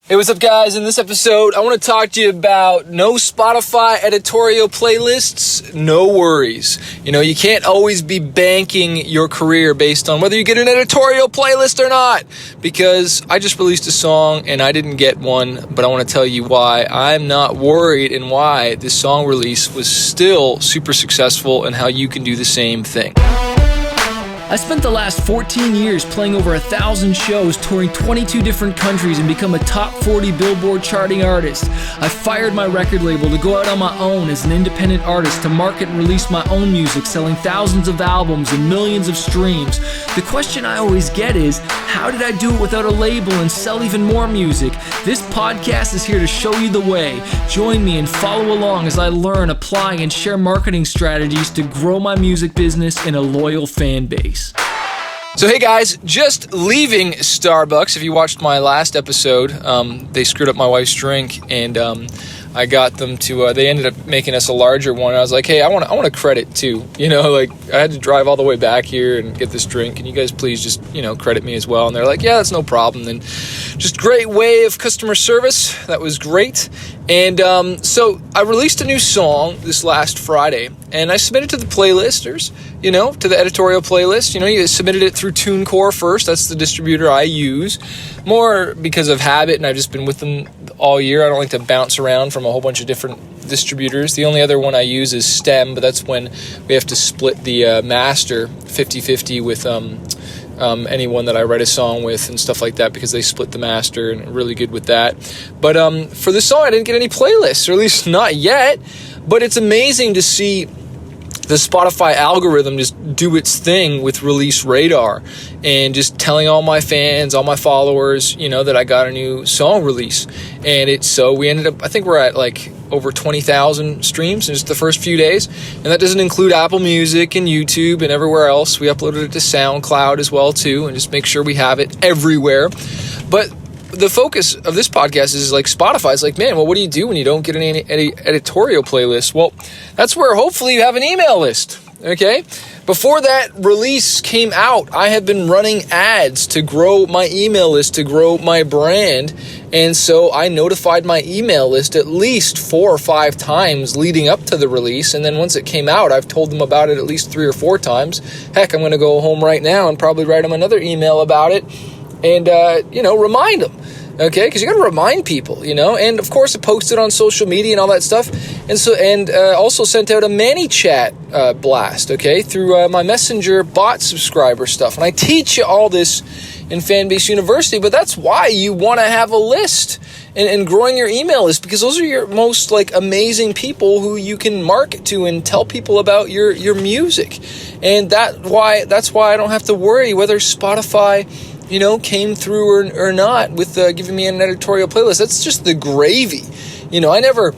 Hey, what's up, guys? In this episode, I want to talk to you about no Spotify editorial playlists, no worries. You can't always be banking your career based on whether you get an editorial playlist or not, because I just released a song and I didn't get one, but I want to tell you why I'm not worried and why this song release was still super successful and how you can do the same thing. I spent the last 14 years playing over 1,000 shows, touring 22 different countries, and become a top 40 Billboard charting artist. I fired my record label to go out on my own as an independent artist to market and release my own music, selling thousands of albums and millions of streams. The question I always get is, how did I do it without a label and sell even more music? This podcast is here to show you the way. Join me and follow along as I learn, apply, and share marketing strategies to grow my music business and a loyal fan base. So hey guys, just leaving Starbucks. If you watched my last episode, they screwed up my wife's drink, and I got them to, they ended up making us a larger one. I was like, hey, I want a credit too. I had to drive all the way back here and get this drink. Can you guys please just, credit me as well? And they're like, yeah, that's no problem. And just great way of customer service. That was great. And so I released a new song this last Friday, and I submitted to the playlisters, to the editorial playlist. You submitted it through TuneCore first. That's the distributor I use, more because of habit, and I've just been with them all year. I don't like to bounce around from a whole bunch of different distributors. The only other one I use is Stem, but that's when we have to split the master 50-50 with anyone that I write a song with and stuff like that, because they split the master and really good with that. But for this song, I didn't get any playlists, or at least not yet. But it's amazing to see the Spotify algorithm just do its thing with Release Radar and just telling all my fans, all my followers, that I got a new song release. And we ended up, I think we're at like over 20,000 streams in just the first few days. And that doesn't include Apple Music and YouTube and everywhere else. We uploaded it to SoundCloud as well too, and just make sure we have it everywhere. But the focus of this podcast is like Spotify. It's like, man, well, what do you do when you don't get any editorial playlist? Well, that's where hopefully you have an email list, okay? Before that release came out, I have been running ads to grow my email list, to grow my brand. And so I notified my email list at least 4 or 5 times leading up to the release. And then once it came out, I've told them about it at least 3 or 4 times. Heck, I'm going to go home right now and probably write them another email about it. And, remind them, okay? Because you got to remind people, And, of course, I posted on social media and all that stuff. And also sent out a ManyChat blast, okay? Through my Messenger bot subscriber stuff. And I teach you all this in Fanbase University, but that's why you want to have a list and growing your email list, because those are your most, amazing people who you can market to and tell people about your music. And that's why I don't have to worry whether Spotify came through or not with giving me an editorial playlist. That's just the gravy. I never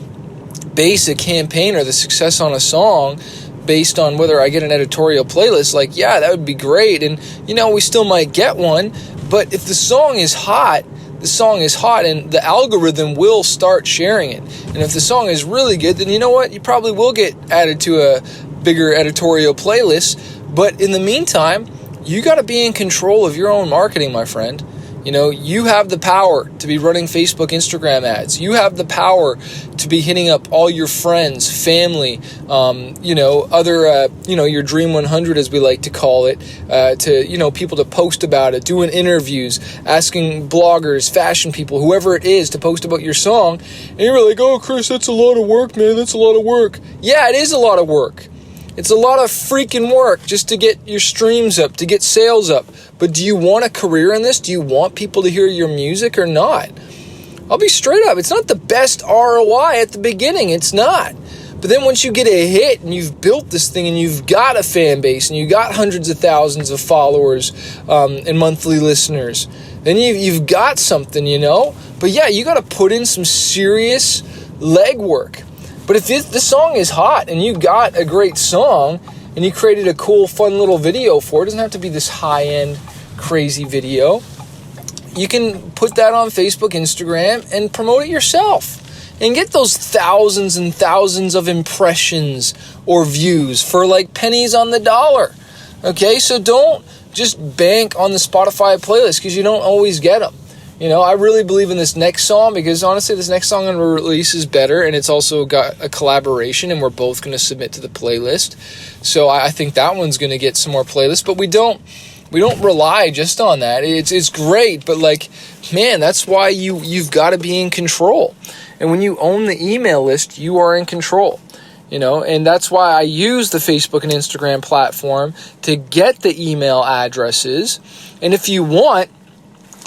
base a campaign or the success on a song based on whether I get an editorial playlist. Yeah, that would be great. And, we still might get one. But if the song is hot, and the algorithm will start sharing it. And if the song is really good, then you know what? You probably will get added to a bigger editorial playlist. But in the meantime, you got to be in control of your own marketing, my friend. You have the power to be running Facebook, Instagram ads. You have the power to be hitting up all your friends, family, other, your Dream 100, as we like to call it, to, people to post about it, doing interviews, asking bloggers, fashion people, whoever it is, to post about your song. And you're like, oh, Chris, that's a lot of work, man. That's a lot of work. Yeah, it is a lot of work. It's a lot of freaking work just to get your streams up, to get sales up. But do you want a career in this? Do you want people to hear your music or not? I'll be straight up. It's not the best ROI at the beginning. It's not. But then once you get a hit and you've built this thing and you've got a fan base and you got hundreds of thousands of followers and monthly listeners, then you've got something, But yeah, you got to put in some serious legwork. But if this song is hot and you got a great song and you created a cool, fun little video for it, doesn't have to be this high-end, crazy video. You can put that on Facebook, Instagram, and promote it yourself. And get those thousands and thousands of impressions or views for pennies on the dollar. Okay, so don't just bank on the Spotify playlist because you don't always get them. You know, I really believe in this next song because honestly, this next song on release is better, and it's also got a collaboration, and we're both going to submit to the playlist. So I think that one's going to get some more playlists, but we don't rely just on that. It's great, but like, man, that's why you've got to be in control. And when you own the email list, you are in control. You know, and that's why I use the Facebook and Instagram platform to get the email addresses. And if you want,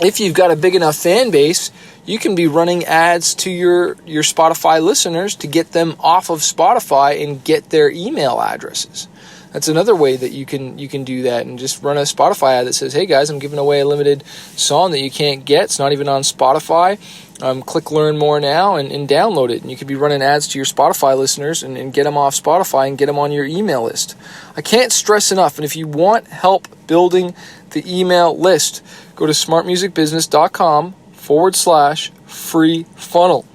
if you've got a big enough fan base, you can be running ads to your Spotify listeners to get them off of Spotify and get their email addresses. That's another way that you can do that, and just run a Spotify ad that says, hey guys, I'm giving away a limited song that you can't get. It's not even on Spotify. Click learn more now and download it. And you could be running ads to your Spotify listeners and get them off Spotify and get them on your email list. I can't stress enough. And if you want help building the email list, go to smartmusicbusiness.com/free funnel.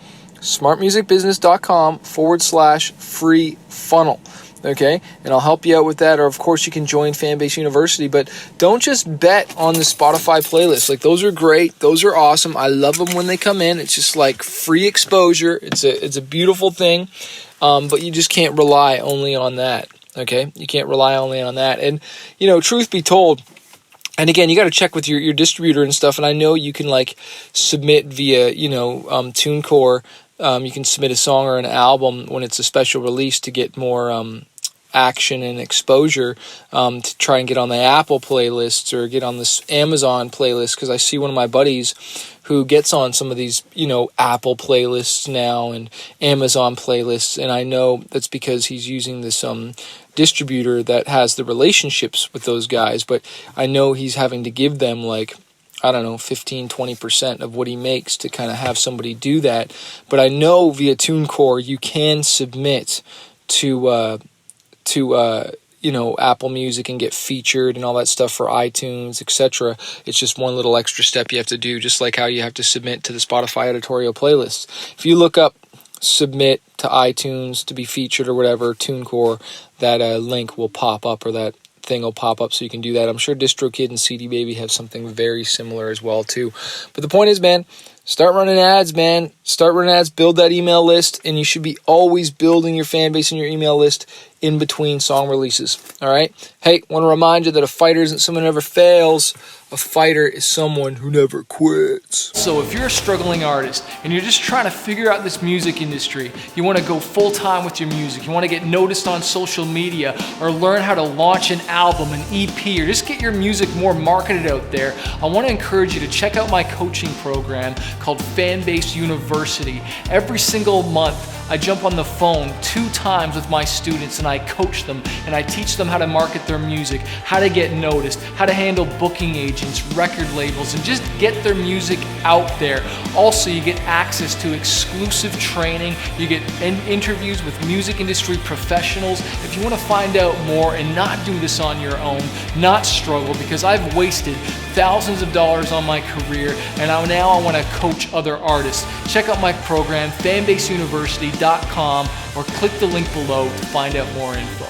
smartmusicbusiness.com/free funnel. Okay, and I'll help you out with that. Or of course you can join Fanbase University, but don't just bet on the Spotify playlist. Like, those are great, those are awesome. I love them when they come in. It's just like free exposure. It's a beautiful thing, but you just can't rely only on that. Okay, you can't rely only on that. And you know, truth be told, and again, you got to check with your distributor and stuff. And I know you can like submit via TuneCore. You can submit a song or an album when it's a special release to get more action and exposure, to try and get on the Apple playlists or get on this Amazon playlist, because I see one of my buddies who gets on some of these, Apple playlists now and Amazon playlists, and I know that's because he's using this distributor that has the relationships with those guys, but I know he's having to give them 15-20% of what he makes to kind of have somebody do that. But I know via TuneCore you can submit to Apple Music and get featured and all that stuff for iTunes, etc. It's just one little extra step you have to do, just like how you have to submit to the Spotify editorial playlist. If you look up submit to iTunes to be featured or whatever, TuneCore, that link will pop up, or that thing will pop up, so you can do that. I'm sure DistroKid and CD Baby have something very similar as well too. But the point is, man, start running ads, man. Start running ads, build that email list, and you should be always building your fan base and your email list in between song releases. All right? Hey, want to remind you that a fighter isn't someone who never fails. A fighter is someone who never quits. So if you're a struggling artist and you're just trying to figure out this music industry, you want to go full-time with your music, you want to get noticed on social media, or learn how to launch an album, an EP, or just get your music more marketed out there, I want to encourage you to check out my coaching program called Fanbase University. Every single month, I jump on the phone 2 times with my students and I coach them and I teach them how to market their music, how to get noticed, how to handle booking agents, record labels, and just get their music out there. Also, you get access to exclusive training, you get interviews with music industry professionals. If you want to find out more and not do this on your own, not struggle, because I've wasted thousands of dollars on my career and now I want to coach other artists. Check out my program, fanbaseuniversity.com, or click the link below to find out more info.